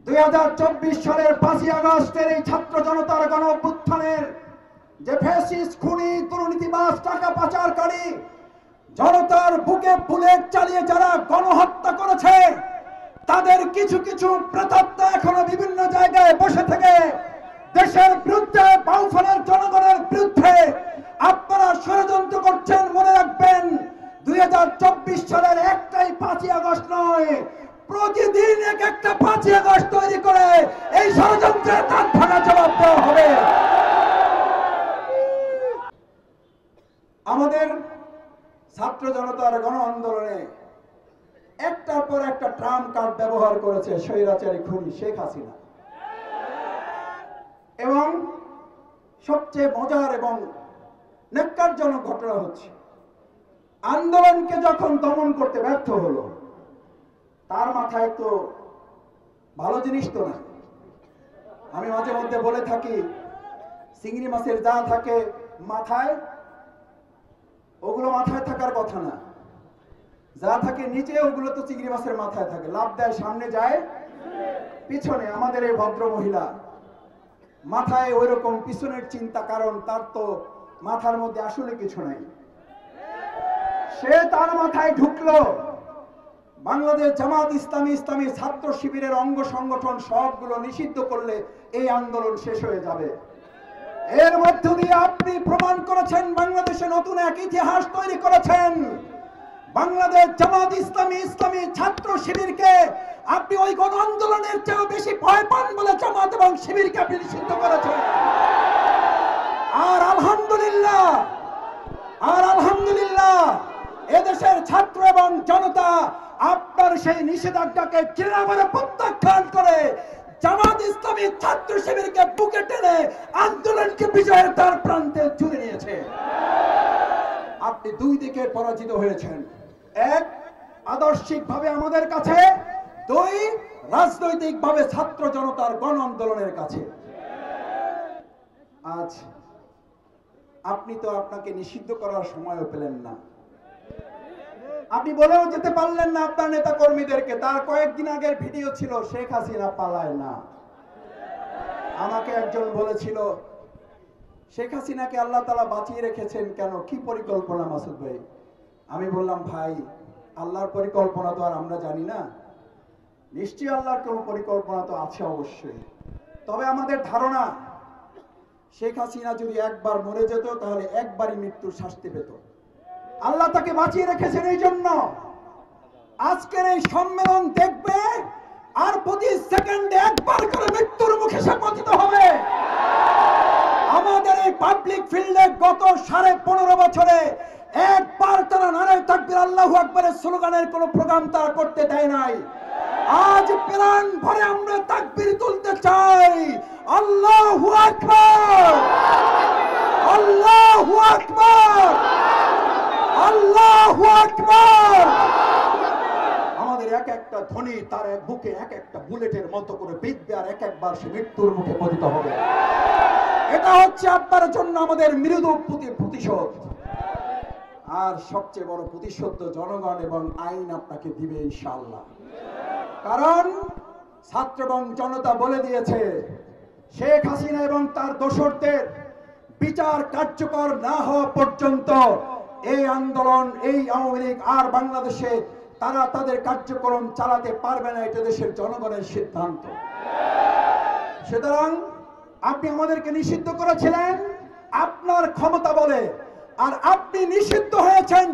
2024 সালের 5ই আগস্টের এই ছাত্র জনতার গণ অভ্যুত্থানের যে ফ্যাসিস্ট খুনি দুর্নীতিবাজ টাকা পাচারকারী জনতার বুকে বুলেট চালিয়ে যারা গণহত্যা করেছে তাদের কিছু কিছু প্রেতাত্মা এখনো বিভিন্ন জায়গায় বসে থেকে দেশের বিরুদ্ধে বাউফলের জনগণের বিরুদ্ধে আপনারা ষড়যন্ত্র করছেন। মনে রাখবেন 2024 সালের একটাই 5ই আগস্ট নয়, প্রতিদিন একটা 5ই আগস্ট তৈরি করে এই ষড়যন্ত্রের কান ভাঙা জবাব দেওয়া হবে। আমাদের ছাত্র জনতার গণ আন্দোলনে একটার পর একটা ট্রাম্প কার্ড ব্যবহার করেছে স্বৈরাচারী খুনি শেখ হাসিনা। এবং সবচেয়ে মজার এবং ন্যাক্কারজনক ঘটনা হচ্ছে আন্দোলনকে যখন দমন করতে ব্যর্থ হলো তার মাথায় তো ভালো জিনিস তো না। আমি মাঝে মধ্যে বলে থাকি চিংড়ি মাছের যা থাকে মাথায় ওগুলো মাথায় থাকার কথা না, যা থাকে নিচে ওগুলো তো চিংড়ি মাছের মাথায় থাকে, লাভ দেয় সামনে যায় পিছনে। আমাদের এই ভদ্র মহিলা মাথায় ওই রকম পিছনের চিন্তা, কারণ তার তো মাথার মধ্যে আসলে কিছু নাই। সে তার মাথায় ঢুকলো বাংলাদেশ জামাত ইসলামী ছাত্র শিবিরের অঙ্গ সংগঠন সবগুলো নিষিদ্ধ করলে এই আন্দোলন শেষ হয়ে যাবে। এর মধ্য দিয়ে আপনি প্রমাণ করেছেন বাংলাদেশে নতুন এক ইতিহাস তৈরি করেছেন। বাংলাদেশ জামাত ইসলামী ছাত্র শিবিরকে আপনি ওই গণ আন্দোলনের চেয়েও বেশি ভয় পান বলে জামাত এবং শিবিরকে আপনি নিষিদ্ধ করেছেন। আর আলহামদুলিল্লাহ এদেশের ছাত্র এবং জনতা আপনার সেই নিষেধাজ্ঞাকে চিরতরে প্রত্যাখ্যান করে জামাত ইসলামী ছাত্র শিবিরকে বুকে টেনে আন্দোলনকে বিজয়ের দ্বার প্রান্তে জুড়ে নিয়েছে। আপনি দুই দিকে পরাজিত হয়েছেন, এক আদর্শিকভাবে আমাদের কাছে, দুই রাজনৈতিকভাবে ছাত্র জনতার গণ আন্দোলনের কাছে। আজ আপনি তো আপনাকে নিষিদ্ধ করার সময়ও পেলেন না, আপনি বলেও যেতে পারলেন না আপনার নেতা কর্মীদেরকে। তার কয়েকদিন আগের ভিডিও ছিল শেখ হাসিনা পালায় না। আমাকে একজন বলেছিল শেখ হাসিনাকে আল্লাহ তাআলা বাঁচিয়ে রেখেছেন কেন, কি পরিকল্পনা মাসুদ ভাই? আমি বললাম ভাই আল্লাহর পরিকল্পনা তো আর আমরা জানি না, নিশ্চয়ই আল্লাহর কোন পরিকল্পনা তো আছে অবশ্যই। তবে আমাদের ধারণা শেখ হাসিনা যদি একবার মরে যেত তাহলে একবারই মৃত্যুর শাস্তি পেত। আল্লাহ তাকে বাঁচিয়ে রেখেছেন, এই জন্য আজকের এই সম্মেলন দেখবে আর প্রতি সেকেন্ডে একবার করে মৃত্যুর মুখে সে পতিত হবে। আমাদের এই পাবলিক ফিল্ডে গত 15.5 বছরে একবার তারা নারায়ে তাকবীর আল্লাহু আকবারের স্লোগানের কোন প্রোগ্রাম তারা করতে দেয় নাই। আজ প্রাণ ভরে আমরা তাকবীর তুলতে চাই, আল্লাহু আকবার, আল্লাহু আকবার, আল্লাহু আকবার। আমাদের এক একটা ধ্বনি তার এক বুকে এক একটা বুলেটের মতো করে বিঁধবে আর এক একবার সে মৃত্যুর মুখে পতিত হবে। এটা হচ্ছে আপনার জন্য আমাদের মৃদু প্রতিশোধ। আর সবচেয়ে বড় প্রতিশোধ তো জনগণ এবং আইন আপনাকে দিবে ইনশাআল্লাহ। কারণ ছাত্র এবং জনতা বলে দিয়েছে শেখ হাসিনা এবং তার দোসরদের বিচার কার্যকর না হওয়া পর্যন্ত এই আন্দোলন, এই আওয়ামী লীগ আর বাংলাদেশে তারা তাদের কার্যক্রম চালাতে পারবে না। এটা দেশের জনগণের সিদ্ধান্ত। সুতরাং আপনি আমাদেরকে নিষিদ্ধ করেছিলেন আপনার ক্ষমতা বলে, আর আপনি নিষিদ্ধ হয়েছেন